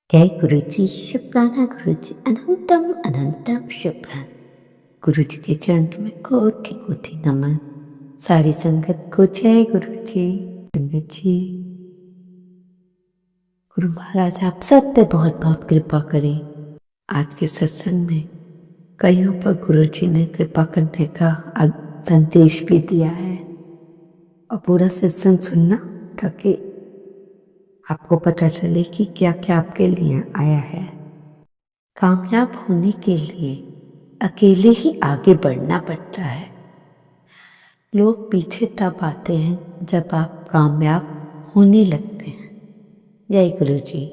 जय गुरुजी, शुक्राना गुरुजी, अनंतम अनंतम शुक्रान। गुरुजी के चरणों में कोटि कोटि नमन। सारी संगत को जय गुरुजी। संगत जी, गुरु महाराज आप सब पे बहुत बहुत कृपा करें। आज के सत्संग में कईयों पर गुरुजी ने कृपा करने का संदेश भी दिया है और पूरा सत्संग सुनना ताकि आपको पता चले कि क्या क्या आपके लिए आया है। कामयाब होने के लिए अकेले ही आगे बढ़ना पड़ता है। लोग पीछे तब आते हैं जब आप कामयाब होने लगते हैं। जय गुरु जी।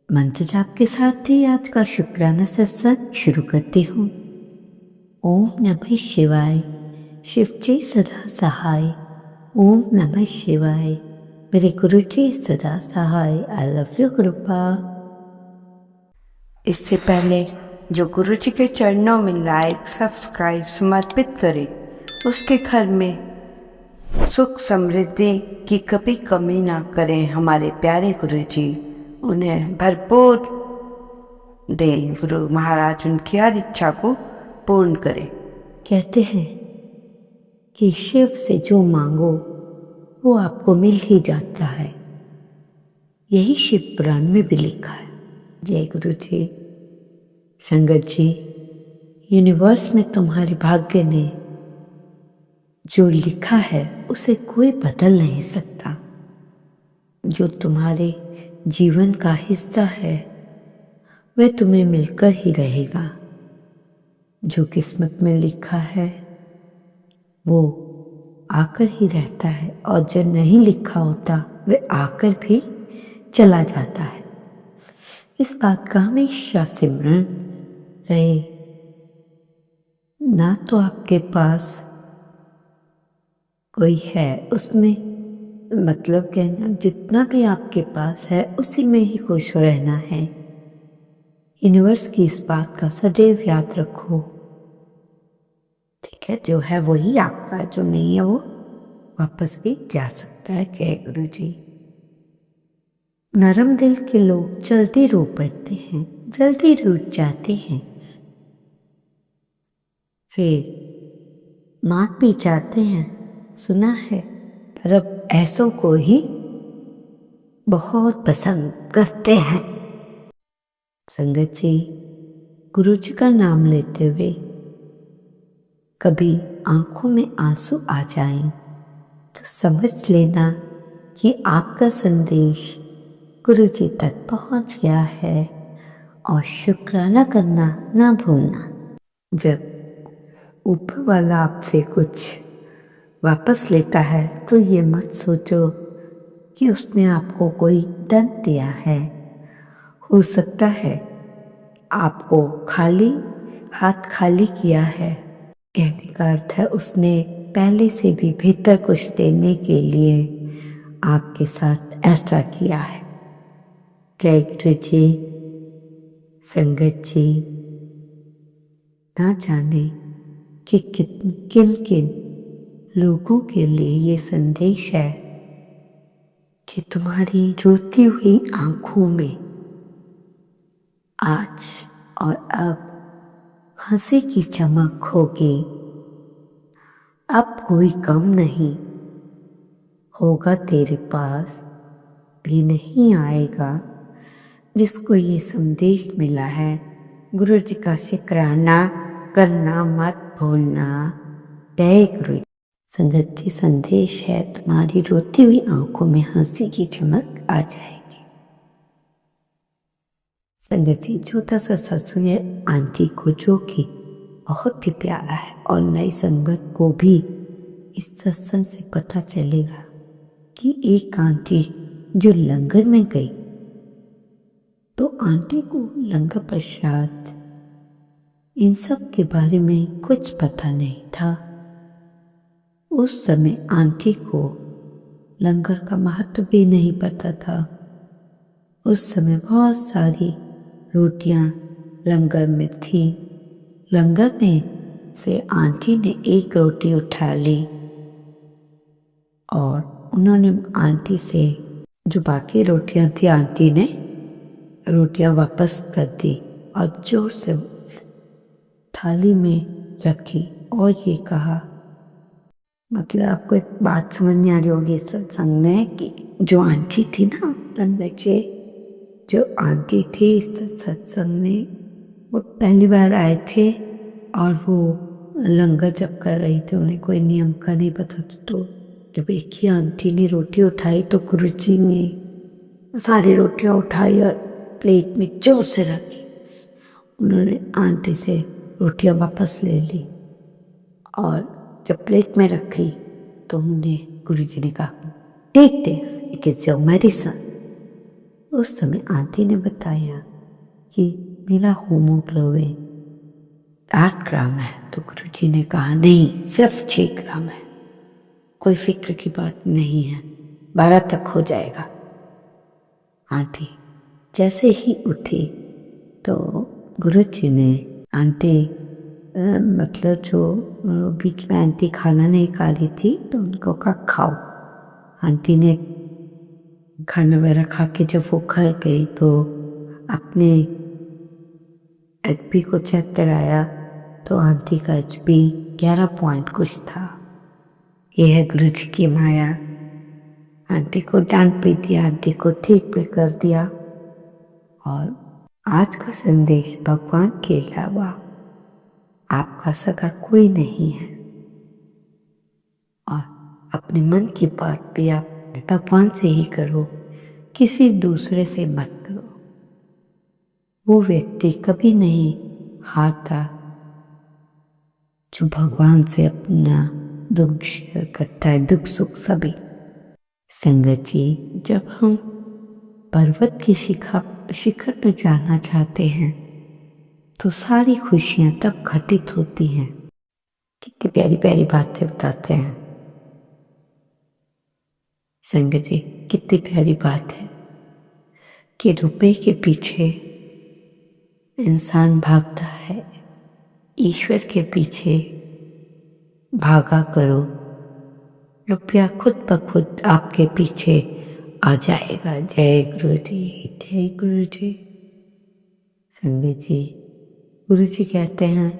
मंत्र जाप के साथ ही आज का शुक्राना सत्संग शुरू करती हूँ। ओम नमः शिवाय। शिव जी सदा सहाय। ओम नमः शिवाय। मेरे गुरु जी सदा सहाय। I love you गुरुपा। इससे पहले जो गुरु जी के चरणों में लाइक सब्सक्राइब समर्पित करे उसके घर में सुख समृद्धि की कभी कमी ना करें। हमारे प्यारे गुरु जी उन्हें भरपूर दें। गुरु महाराज उनकी हर इच्छा को पूर्ण करें। कहते हैं कि शिव से जो मांगो वो आपको मिल ही जाता है। यही शिव पुराण में भी लिखा है। जय गुरु जी। संगत जी, यूनिवर्स में तुम्हारे भाग्य ने जो लिखा है उसे कोई बदल नहीं सकता। जो तुम्हारे जीवन का हिस्सा है वह तुम्हें मिलकर ही रहेगा। जो किस्मत में लिखा है वो आकर ही रहता है और जो नहीं लिखा होता वह आकर भी चला जाता है। इस बात का हमेशा सिमरण रहे। ना तो आपके पास कोई है उसमें मतलब कहना, जितना भी आपके पास है उसी में ही खुश रहना है। यूनिवर्स की इस बात का सदैव याद रखो। ठीक है, जो है वही आपका है, जो नहीं है वो वापस भी जा सकता है। जय गुरु जी। नरम दिल के लोग जल्दी रो पड़ते हैं, जल्दी रूठ जाते हैं, फिर मात भी जाते हैं। सुना है, पर अब ऐसों को ही बहुत पसंद करते हैं। संगत जी, गुरु जी का नाम लेते हुए कभी आंखों में आंसू आ जाएं तो समझ लेना कि आपका संदेश गुरु जी तक पहुंच गया है और शुक्राना करना ना भूलना। जब ऊपर वाला आपसे कुछ वापस लेता है तो ये मत सोचो कि उसने आपको कोई दंड दिया है। हो सकता है आपको हाथ खाली किया है। कहने का अर्थ है उसने पहले से भी बेहतर कुछ देने के लिए आपके साथ ऐसा किया है। जय गुरु जी। संगत जी, ना जाने कि किन किन लोगों के लिए ये संदेश है कि तुम्हारी रोती हुई आंखों में आज और अब हंसी की चमक होगी। अब कोई गम नहीं होगा तेरे पास, भी नहीं आएगा। जिसको ये संदेश मिला है, गुरु जी का शुक्राना करना मत भूलना। जय गुरु। संगत जी, संदेश है तुम्हारी रोती हुई आंखों में हंसी की चमक आ जाएगी। संगत जी, छोटा सा सत्संग है आंटी को जो कि बहुत ही प्यारा है और नई संगत को भी इस सत्संग से पता चलेगा कि एक आंटी जो लंगर में गई तो आंटी को लंगर प्रसाद इन सब के बारे में कुछ पता नहीं था। उस समय आंटी को लंगर का महत्व भी नहीं पता था। उस समय बहुत सारी रोटियां लंगर में थी। लंगर में से आंटी ने एक रोटी उठा ली और उन्होंने आंटी से जो बाकी रोटियां थी आंटी ने रोटियां वापस कर दी और जोर से थाली में रखी और ये कहा, मतलब आपको एक बात समझ नहीं आ रही होगी इस सत्संग में कि जो आंटी थी ना बच्चे, जो आंटी थी इस सत्संग में, वो पहली बार आए थे और वो लंगर जब कर रही थी, उन्हें कोई नियम का नहीं पता था। तो जब एक ही आंटी ने रोटी उठाई तो गुरुजी ने सारी रोटियां उठाई और प्लेट में जोर से रखी। उन्होंने आंटी से रोटियां वापस ले ली और जब प्लेट में रखी तो उन्हें गुरुजी ने कहा, take this, it is your medicine. उस समय आंटी ने बताया कि मेरा हीमोग्लोबिन 8 ग्राम है। तो गुरुजी ने कहा, नहीं, सिर्फ 6 ग्राम है, कोई फिक्र की बात नहीं है, 12 तक हो जाएगा। आंटी जैसे ही उठी तो गुरुजी ने आंटी मतलब जो बीच में आंटी खाना नहीं खा रही थी तो उनको कहा, खाओ। आंटी ने खाना वगैरह खा के जब वो घर गई तो अपने एचपी को चेक कराया तो आंटी का एचपी 11 पॉइंट कुछ था। यह है गुरुजी की माया। आंटी को डांट भी दिया, आंटी को ठीक भी कर दिया। और आज का संदेश, भगवान के अलावा आपका सगा कोई नहीं है और अपने मन की बात भी आप भगवान से ही करो, किसी दूसरे से मत करो। वो व्यक्ति कभी नहीं हारता जो भगवान से अपना दुख शेयर करता है, दुख सुख सभी। संगत जी, जब हम पर्वत की शिखर पर जाना चाहते हैं तो सारी खुशियां तब घटित होती हैं। कितनी प्यारी प्यारी बातें बताते हैं संगत जी, कितनी प्यारी बात है कि रुपए के पीछे इंसान भागता है, ईश्वर के पीछे भागा करो, रुपया खुद ब खुद आपके पीछे आ जाएगा। जय गुरु जी, जय गुरु जी। संगत जी, गुरु जी कहते हैं,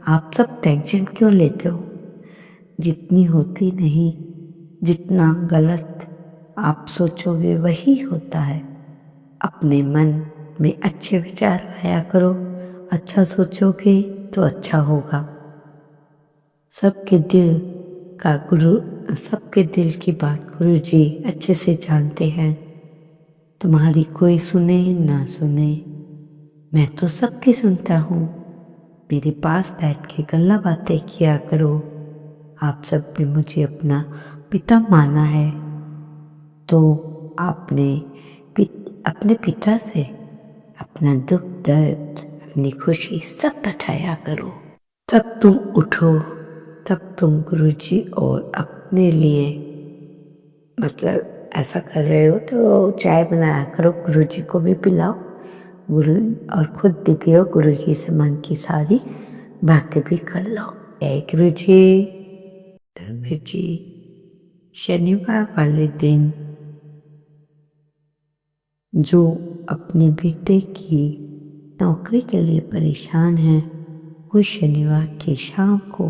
आप सब टेंशन क्यों लेते हो, जितनी होती नहीं, जितना गलत आप सोचोगे वही होता है। अपने मन में अच्छे विचार लाया करो, अच्छा सोचोगे तो अच्छा होगा। सबके दिल की बात गुरु जी अच्छे से जानते हैं। तुम्हारी कोई सुने ना सुने, मैं तो सबकी सुनता हूँ। मेरे पास बैठ के गल्ला बातें किया करो। आप सब ने मुझे अपना पिता माना है तो आपने अपने पिता से अपना दुख दर्द, अपनी खुशी सब बताया करो। तब तुम उठो, तब तुम गुरुजी और अपने लिए मतलब ऐसा कर रहे हो तो चाय बनाया करो, गुरुजी को भी पिलाओ, गुरु और खुद भी पियो, गुरुजी से मन की सारी बातें भी कर लो। जय गुरुजी। जी, शनिवार वाले दिन जो अपने बेटे की नौकरी के लिए परेशान है, वो शनिवार की शाम को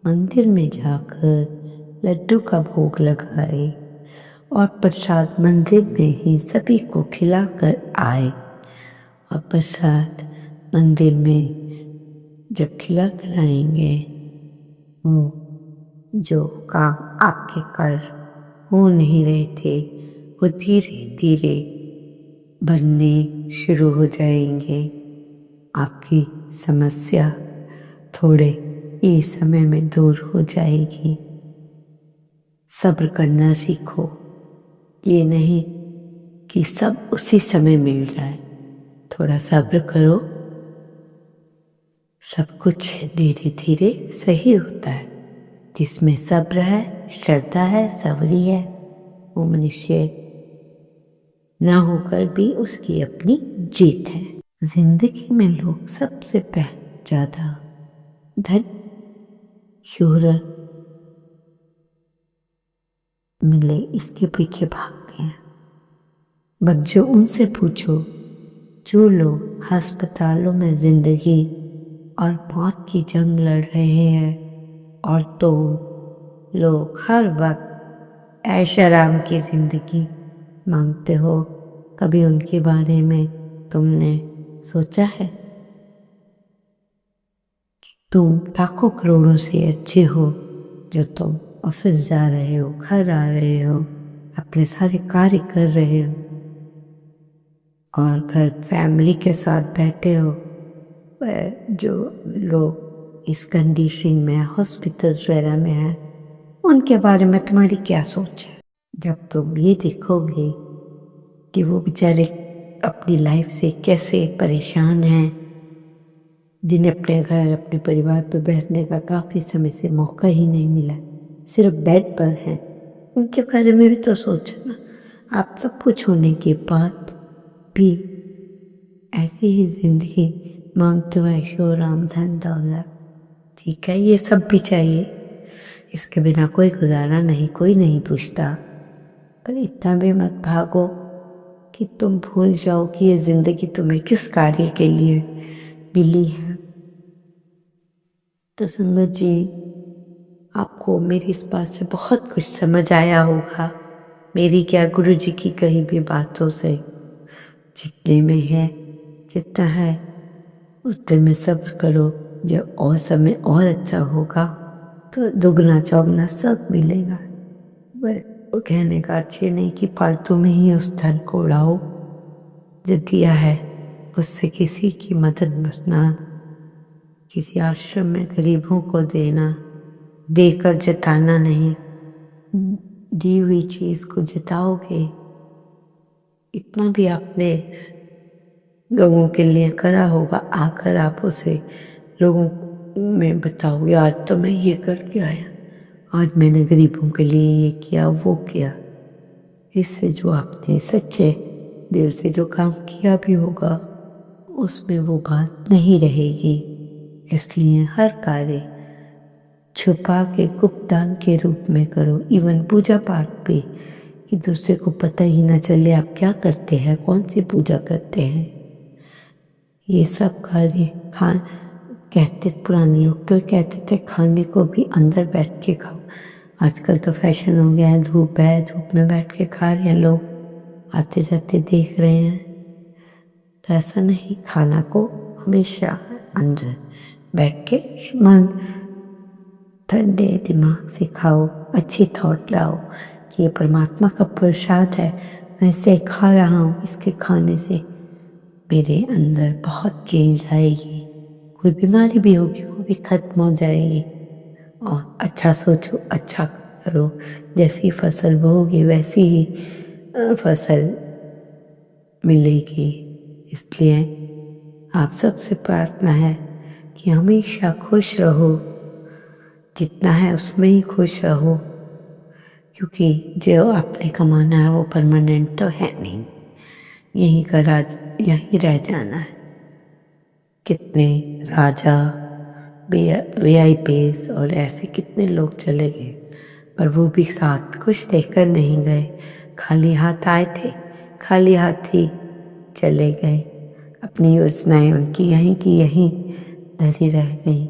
मंदिर में जाकर लड्डू का भोग लगाए और प्रसाद मंदिर में ही सभी को खिलाकर आए। और प्रसाद मंदिर में जब खिला कर आएंगे, जो काम आपके कर हो नहीं रहे थे वो धीरे धीरे बनने शुरू हो जाएंगे। आपकी समस्या थोड़े ही समय में दूर हो जाएगी। सब्र करना सीखो, ये नहीं कि सब उसी समय मिल जाए, थोड़ा सब्र करो, सब कुछ धीरे धीरे सही होता है। जिसमें सब्र है, श्रद्धा है, सबरी है, वो मनुष्य ना होकर भी उसकी अपनी जीत है। जिंदगी में लोग सबसे ज्यादा धन शोहरत मिले इसके पीछे भागते हैं। बच्चों, उनसे पूछो जो लोग अस्पतालों में जिंदगी और मौत की जंग लड़ रहे हैं और तो लोग हर वक्त ऐश आराम की जिंदगी मांगते हो, कभी उनके बारे में तुमने सोचा है? तुम लाखों करोड़ों से अच्छे हो जो तुम ऑफिस जा रहे हो, घर आ रहे हो, अपने सारे कार्य कर रहे हो और घर फैमिली के साथ बैठे हो। पर जो लोग इस कंडीशन में हॉस्पिटल्स वगैरह में हैं, उनके बारे में तुम्हारी क्या सोच है? जब तुम ये देखोगे कि वो बेचारे अपनी लाइफ से कैसे परेशान हैं, जिन्हें अपने घर अपने परिवार पर बैठने का काफ़ी समय से मौका ही नहीं मिला, सिर्फ बेड पर हैं, उनके बारे में भी तो सोचो ना। आप सब कुछ होने के बाद भी ऐसी ही जिंदगी मांगते हो, ऐशो आराम धन दौलत। ठीक है, ये सब भी चाहिए, इसके बिना कोई गुजारा नहीं, कोई नहीं पूछता। पर इतना भी मत भागो कि तुम भूल जाओ कि ये जिंदगी तुम्हें किस कार्य के लिए मिली है। तो संगत जी, आपको मेरी इस बात से बहुत कुछ समझ आया होगा। मेरी क्या, गुरु जी की कही भी बातों से जितने में है, जितना है उतने में सब्र करो। जब और समय और अच्छा होगा तो दुगना चौगना सब मिलेगा। वो कहने का अर्थ ये नहीं कि फालतू में ही उस धन को उड़ाओ जो दिया है, उससे किसी की मदद करना, किसी आश्रम में गरीबों को देना, देकर जताना नहीं। दी हुई चीज को जताओगे, इतना भी आपने लोगों के लिए करा होगा, आकर आप उसे लोगों में बताओगे आज तो मैं ये करके आया, आज मैंने गरीबों के लिए ये किया वो किया। इससे जो आपने सच्चे दिल से जो काम किया भी होगा उसमें वो बात नहीं रहेगी। इसलिए हर कार्य छुपा के गुप्तदान के रूप में करो। इवन पूजा पाठ भी, कि दूसरे को पता ही ना चले आप क्या करते हैं, कौन सी पूजा करते हैं। ये सब कार्य कहते पुराने लोग तो कहते थे खाने को भी अंदर बैठ के खाओ। आजकल तो फैशन हो गया है, धूप है, धूप में बैठ के खा रहे हैं लोग, आते जाते देख रहे हैं। तो ऐसा नहीं, खाना को हमेशा अंदर बैठ के मन ठंडे दिमाग से खाओ, अच्छी थॉट लाओ कि ये परमात्मा का प्रसाद है, मैं इसे खा रहा हूँ, इसके खाने से मेरे अंदर बहुत चेंज आएगी, कोई बीमारी भी होगी वो भी खत्म हो जाएगी। और अच्छा सोचो, अच्छा करो, जैसी फसल बोओगे वैसी ही फसल मिलेगी। इसलिए आप सबसे प्रार्थना है कि हमेशा खुश रहो, जितना है उसमें ही खुश रहो, क्योंकि जो आपने कमाना है वो परमानेंट तो है नहीं, यहीं का राज यहीं रह जाना है। कितने राजा, वीआईपीएस और ऐसे कितने लोग चले गए, पर वो भी साथ कुछ लेकर नहीं गए, खाली हाथ आए थे, खाली हाथ ही चले गए। अपनी योजनाएं उनकी यहीं की यहीं धरी रह गई,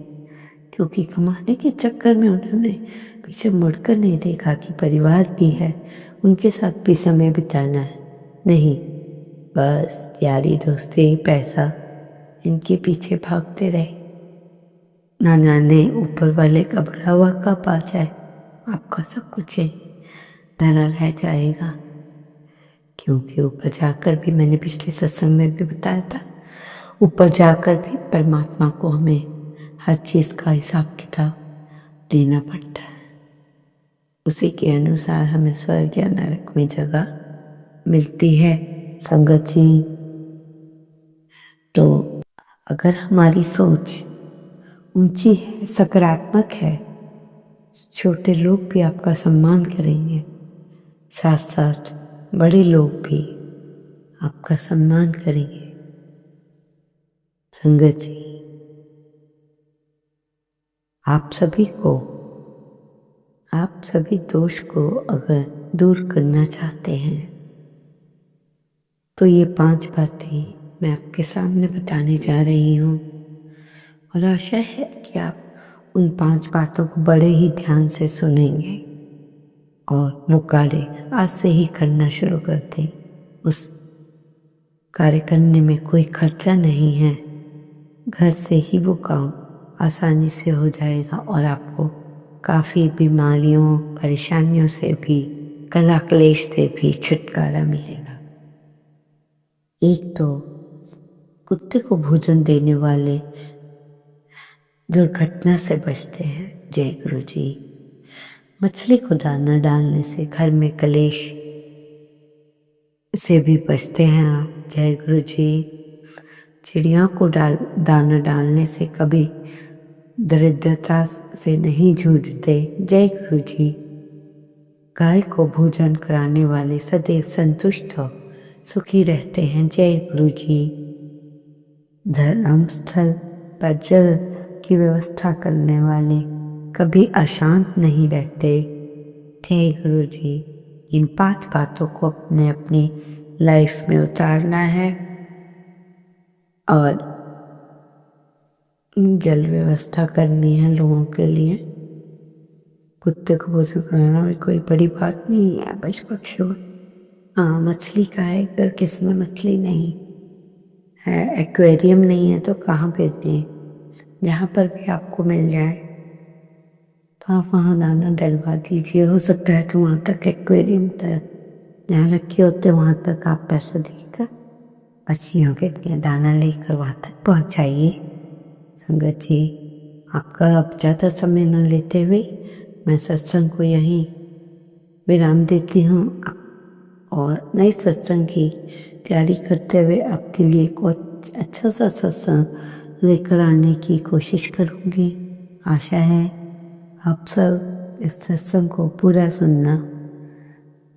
क्योंकि कमाने के चक्कर में उन्होंने पीछे मुड़कर नहीं देखा कि परिवार भी है, उनके साथ भी समय बिताना है। नहीं, बस यारी दोस्ती पैसा इनके पीछे भागते रहे। ना जाने ऊपर वाले का बुलावा कब आ जाए, आपका सब कुछ यही धरा रह जाएगा। क्योंकि ऊपर जाकर भी, मैंने पिछले सत्संग में भी बताया था, ऊपर जाकर भी परमात्मा को हमें हर चीज़ का हिसाब किताब देना पड़ता है। उसी के अनुसार हमें स्वर्ग या नरक में जगह मिलती है। संगत जी, तो अगर हमारी सोच ऊंची है, सकारात्मक है, छोटे लोग भी आपका सम्मान करेंगे, साथ साथ बड़े लोग भी आपका सम्मान करेंगे। संगत जी, आप सभी दोष को अगर दूर करना चाहते हैं तो ये 5 बातें मैं आपके सामने बताने जा रही हूँ और आशा है कि आप उन 5 बातों को बड़े ही ध्यान से सुनेंगे और वो कार्य आज से ही करना शुरू कर दें। उस कार्य करने में कोई खर्चा नहीं है, घर से ही वो काम आसानी से हो जाएगा और आपको काफ़ी बीमारियों, परेशानियों से भी, कला क्लेश से भी छुटकारा मिलेगा। एक तो कुत्ते को भोजन देने वाले दुर्घटना से बचते हैं। जय गुरु जी। मछली को दाना डालने से घर में कलेश से भी बचते हैं आप। जय गुरु जी। चिड़िया को दाना डालने से कभी दरिद्रता से नहीं जूझते। जय गुरु जी। गाय को भोजन कराने वाले सदैव संतुष्ट हो सुखी रहते हैं। जय गुरु जी। धर्म स्थल पर जल की व्यवस्था करने वाले कभी अशांत नहीं रहते। जय गुरु जी। इन 5 बातों को अपनी लाइफ में उतारना है और जल व्यवस्था करनी है लोगों के लिए। कुत्ते को भोजन कराना भी कोई बड़ी बात नहीं है। पशु पक्षियों, हाँ मछली का है, अगर किसी में मछली नहीं है, एक्वेरियम नहीं है तो कहाँ भेजें? जहाँ पर भी आपको मिल जाए तो आप वहाँ दाना डलवा दीजिए। हो सकता है तो वहाँ तक एक्वेरियम तक जहाँ रखे होते वहाँ तक आप पैसा देकर मछलियों के लिए दाना लेकर वहाँ तक पहुँचाइए। संगत जी, आपका अब ज़्यादा समय न लेते हुए मैं सत्संग को यहीं विराम देती हूँ और नए सत्संग की तैयारी करते हुए आपके लिए कुछ अच्छा सा सत्संग लेकर आने की कोशिश करूँगी। आशा है आप सब इस सत्संग को पूरा सुनना,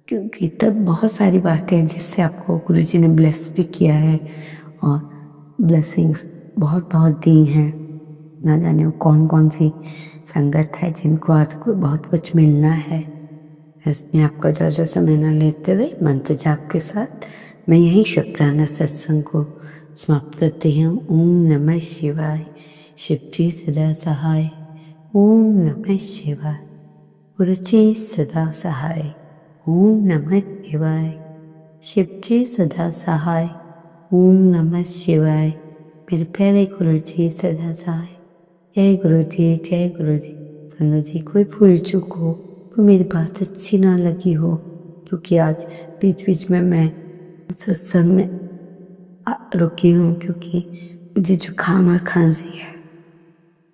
क्योंकि तब बहुत सारी बातें हैं जिससे आपको गुरुजी ने ब्लेस भी किया है और ब्लेसिंग्स बहुत बहुत दी हैं। ना जाने वो कौन कौन सी संगत है जिनको आज को बहुत कुछ मिलना है। इसमें आपका ज़्यादा समय न लेते हुए मंत्र जाप के साथ मैं यही शुक्राना सत्संग को समाप्त करती हूँ। ओम नमः शिवाय। शिव जी सदा सहाय। ओम नमः शिवाय। गुरु जी सदा सहाय। ओम नमः शिवाय। शिव जी सदा सहाय। ओम नमः शिवाय। मेरे प्यारे गुरु जी सदा सहाय। जय गुरु जी। जय गुरु जी। संगत जी, कोई भूल चूक हो, कोई मेरी बात अच्छी ना लगी हो, क्योंकि आज बीच बीच में मैं सत्संग में रुकी हूँ क्योंकि मुझे जुकाम और खांसी है,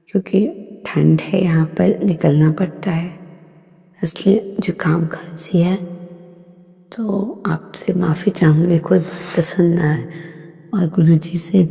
क्योंकि ठंड है यहाँ पर निकलना पड़ता है, इसलिए जुकाम खांसी है। तो आपसे माफ़ी चाहूँगी कोई बात पसंद ना आए और गुरुजी से